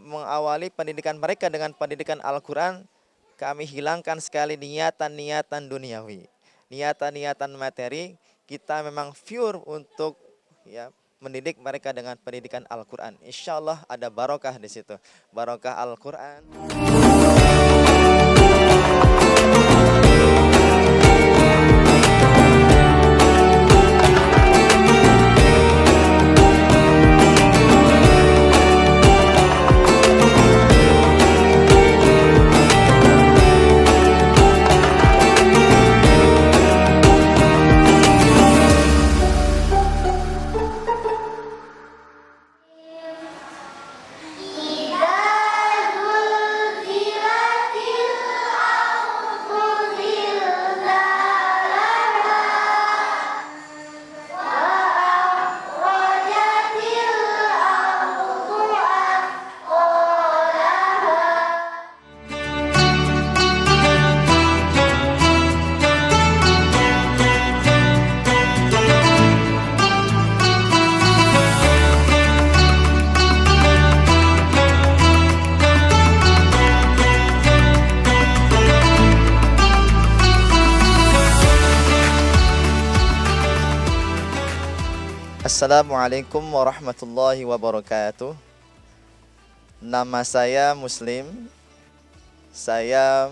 mengawali pendidikan mereka dengan pendidikan Al-Quran, kami hilangkan sekali niatan-niatan duniawi, niatan-niatan materi. Kita memang pure untuk ya mendidik mereka dengan pendidikan Al-Quran. Insya Allah ada barokah di situ, barokah Al-Quran. Assalamualaikum warahmatullahi wabarakatuh. Nama saya Muslim. Saya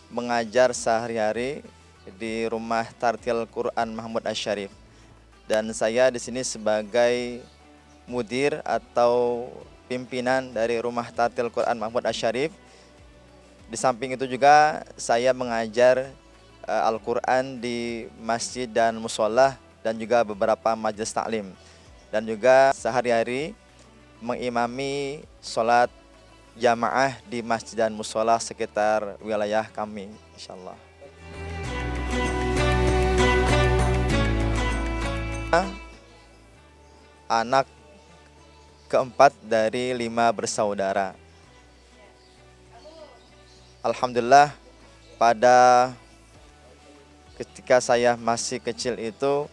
mengajar sehari-hari di Rumah Tartil Quran Mahmud Asy-Syarif. Dan saya di sini sebagai mudir atau pimpinan dari Rumah Tartil Quran Mahmud Asy-Syarif. Di samping itu juga saya mengajar Al-Quran di masjid dan musholah dan juga beberapa majelis taklim, dan juga sehari-hari mengimami sholat jamaah di masjid dan musholah sekitar wilayah kami, insyaallah. Anak keempat dari 5 bersaudara. Alhamdulillah, pada ketika saya masih kecil itu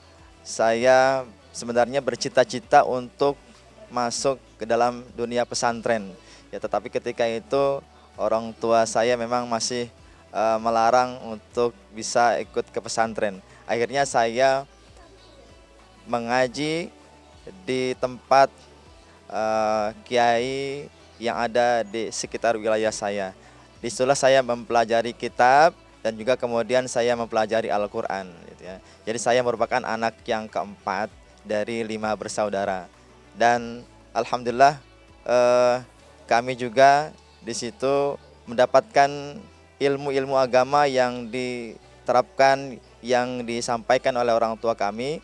saya sebenarnya bercita-cita untuk masuk ke dalam dunia pesantren. Ya, tetapi ketika itu orang tua saya memang masih melarang untuk bisa ikut ke pesantren. Akhirnya saya mengaji di tempat kiai yang ada di sekitar wilayah saya. Disitulah saya mempelajari kitab dan juga kemudian saya mempelajari Al-Quran. Gitu ya. Jadi saya merupakan anak yang keempat dari 5 bersaudara. Dan alhamdulillah kami juga di situ mendapatkan ilmu-ilmu agama yang diterapkan, yang disampaikan oleh orang tua kami.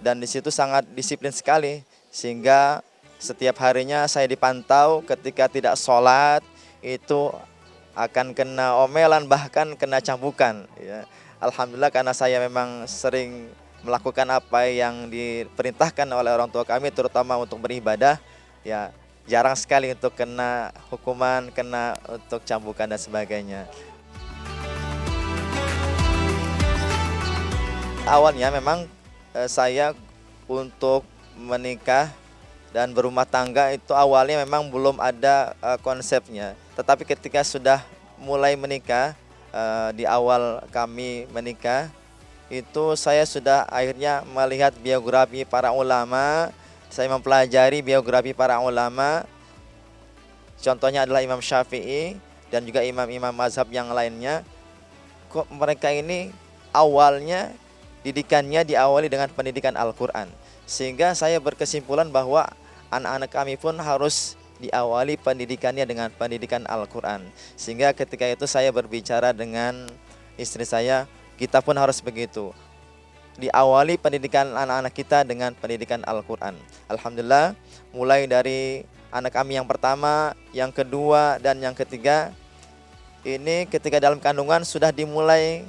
Dan di situ sangat disiplin sekali, sehingga setiap harinya saya dipantau ketika tidak sholat itu akan kena omelan, bahkan kena cambukan. Ya. Alhamdulillah, karena saya memang sering melakukan apa yang diperintahkan oleh orang tua kami, terutama untuk beribadah, ya jarang sekali untuk kena hukuman, kena untuk cambukan dan sebagainya. Awalnya memang saya untuk menikah dan berumah tangga itu awalnya memang belum ada konsepnya. Tetapi ketika sudah mulai menikah, di awal kami menikah, itu saya sudah akhirnya melihat biografi para ulama. Saya mempelajari biografi para ulama. Contohnya adalah Imam Syafi'i dan juga imam-imam mazhab yang lainnya. Kok mereka ini awalnya didikannya diawali dengan pendidikan Al-Quran. Sehingga saya berkesimpulan bahwa anak-anak kami pun harus diawali pendidikannya dengan pendidikan Al-Quran. Sehingga ketika itu saya berbicara dengan istri saya, kita pun harus begitu. Diawali pendidikan anak-anak kita dengan pendidikan Al-Quran. Alhamdulillah, mulai dari anak kami yang pertama, yang kedua, dan yang ketiga, ini ketika dalam kandungan sudah dimulai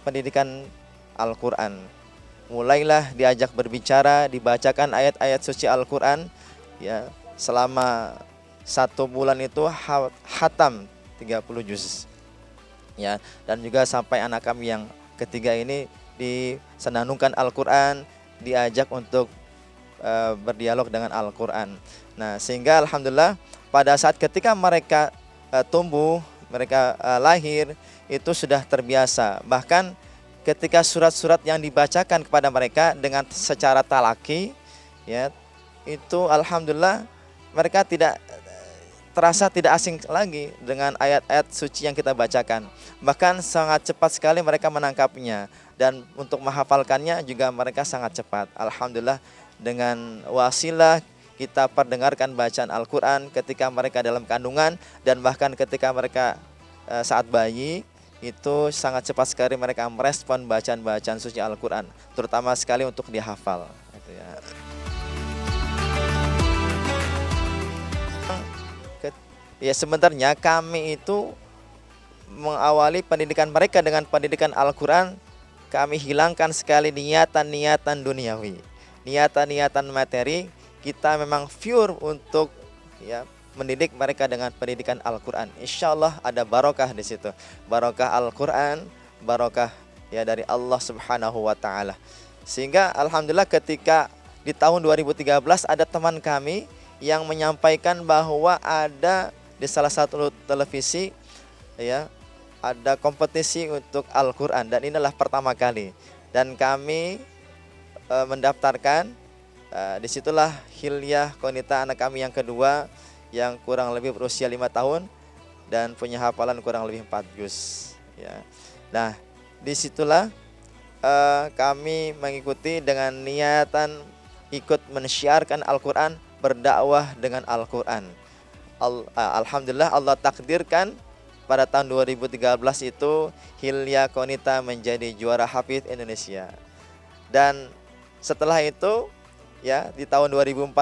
pendidikan Al-Quran. Mulailah diajak berbicara, dibacakan ayat-ayat suci Al-Quran, ya, selama 1 bulan itu hatam 30 juz. Ya, dan juga sampai anak kami yang ketiga ini disenandungkan Al-Quran, diajak untuk berdialog dengan Al-Quran. Nah, sehingga alhamdulillah pada saat ketika mereka tumbuh, mereka lahir, itu sudah terbiasa. Bahkan ketika surat-surat yang dibacakan kepada mereka dengan secara talaki, ya, itu alhamdulillah mereka terasa tidak asing lagi dengan ayat-ayat suci yang kita bacakan. Bahkan sangat cepat sekali mereka menangkapnya, dan untuk menghafalkannya juga mereka sangat cepat. Alhamdulillah, dengan wasilah kita perdengarkan bacaan Al-Quran ketika mereka dalam kandungan, dan bahkan ketika mereka saat bayi, itu sangat cepat sekali mereka merespon bacaan-bacaan suci Al-Quran, terutama sekali untuk dihafal. Gitu ya. Ya, sebenarnya kami itu mengawali pendidikan mereka dengan pendidikan Al-Quran. Kami hilangkan sekali niatan-niatan duniawi, niatan-niatan materi. Kita memang pure untuk, ya, mendidik mereka dengan pendidikan Al-Quran. Insya Allah ada barokah di situ, barokah Al-Quran, barokah, ya, dari Allah Subhanahu wa Ta'ala. Sehingga alhamdulillah ketika di tahun 2013 ada teman kami yang menyampaikan bahwa ada di salah satu televisi, ya, ada kompetisi untuk Al-Quran, dan inilah pertama kali, dan kami mendaftarkan. Disitulah Hilyah Qonita, anak kami yang kedua, yang kurang lebih berusia 5 tahun dan punya hafalan kurang lebih 4 juz, ya. Nah, disitulah kami mengikuti dengan niatan ikut mensyiarkan Al-Quran, berdakwah dengan Al-Quran. Alhamdulillah Allah takdirkan pada tahun 2013 itu Hilyah Qonita menjadi juara Hafidz Indonesia. Dan setelah itu, ya, di tahun 2014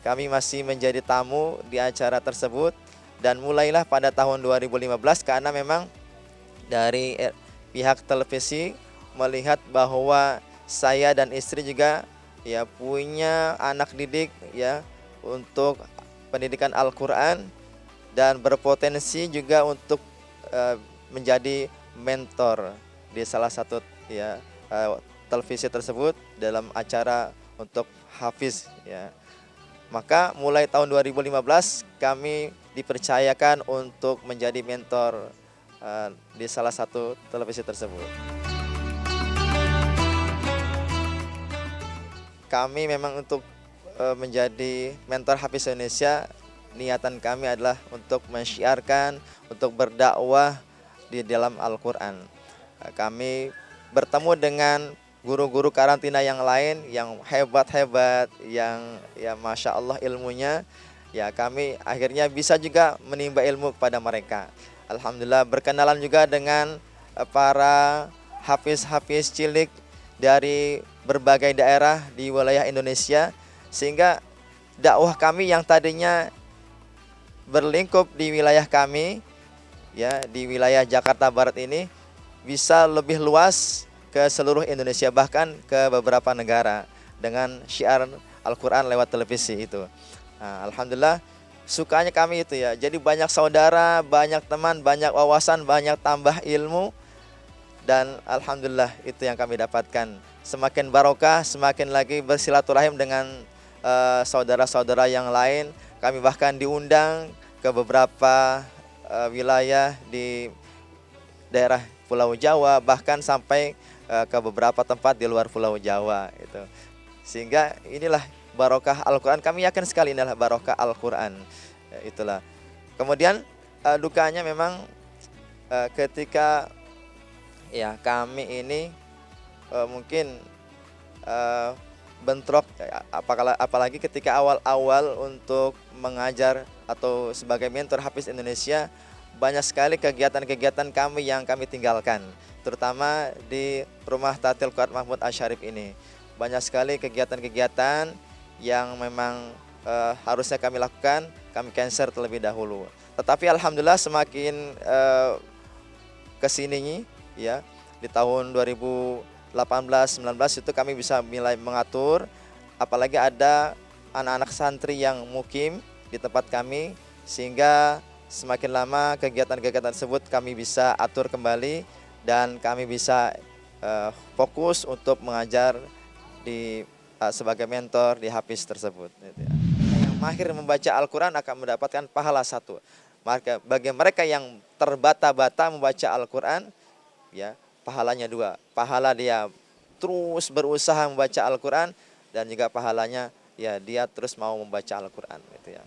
kami masih menjadi tamu di acara tersebut, dan mulailah pada tahun 2015 karena memang dari pihak televisi melihat bahwa saya dan istri juga, ya, punya anak didik, ya, untuk pendidikan Al-Quran, dan berpotensi juga untuk menjadi mentor di salah satu, ya, televisi tersebut dalam acara untuk hafiz, ya. Maka mulai tahun 2015 kami dipercayakan untuk menjadi mentor di salah satu televisi tersebut. Kami memang untuk menjadi mentor Hafiz Indonesia, niatan kami adalah untuk mensyiarkan, untuk berdakwah di dalam Al-Quran. Kami bertemu dengan guru-guru karantina yang lain yang hebat-hebat, yang, ya, Masya Allah ilmunya, ya, kami akhirnya bisa juga menimba ilmu kepada mereka. Alhamdulillah berkenalan juga dengan para hafiz-hafiz cilik dari berbagai daerah di wilayah Indonesia, sehingga dakwah kami yang tadinya berlingkup di wilayah kami, ya, di wilayah Jakarta Barat ini, bisa lebih luas ke seluruh Indonesia, bahkan ke beberapa negara dengan syiar Al-Quran lewat televisi itu. Nah, alhamdulillah sukanya kami itu, ya, jadi banyak saudara, banyak teman, banyak wawasan, banyak tambah ilmu, dan alhamdulillah itu yang kami dapatkan. Semakin barokah, semakin lagi bersilaturahim dengan saudara-saudara yang lain. Kami bahkan diundang ke beberapa wilayah di daerah Pulau Jawa, bahkan sampai ke beberapa tempat di luar Pulau Jawa itu. Sehingga inilah barokah Al-Quran. Kami yakin sekali inilah barokah Al-Quran. Itulah. Kemudian dukanya memang ketika, ya, kami ini mungkin bentrok, apalagi ketika awal-awal untuk mengajar atau sebagai mentor Hafiz Indonesia, banyak sekali kegiatan-kegiatan kami yang kami tinggalkan, terutama di Rumah Tahfidz Quran Mahmud Asyarif ini. Banyak sekali kegiatan-kegiatan yang memang harusnya kami lakukan, kami cancel terlebih dahulu. Tetapi alhamdulillah semakin kesini, ya, di tahun 2018-19 itu kami bisa mulai mengatur, apalagi ada anak-anak santri yang mukim di tempat kami, sehingga semakin lama kegiatan-kegiatan tersebut kami bisa atur kembali, dan kami bisa fokus untuk mengajar di sebagai mentor di Hafiz tersebut. Gitu, ya. Yang mahir membaca Al-Quran akan mendapatkan pahala satu. Maka bagi mereka yang terbata-bata membaca Al-Quran, ya pahalanya dua. Pahala dia terus berusaha membaca Al-Quran, dan juga pahalanya ya dia terus mau membaca Al-Quran gitu ya.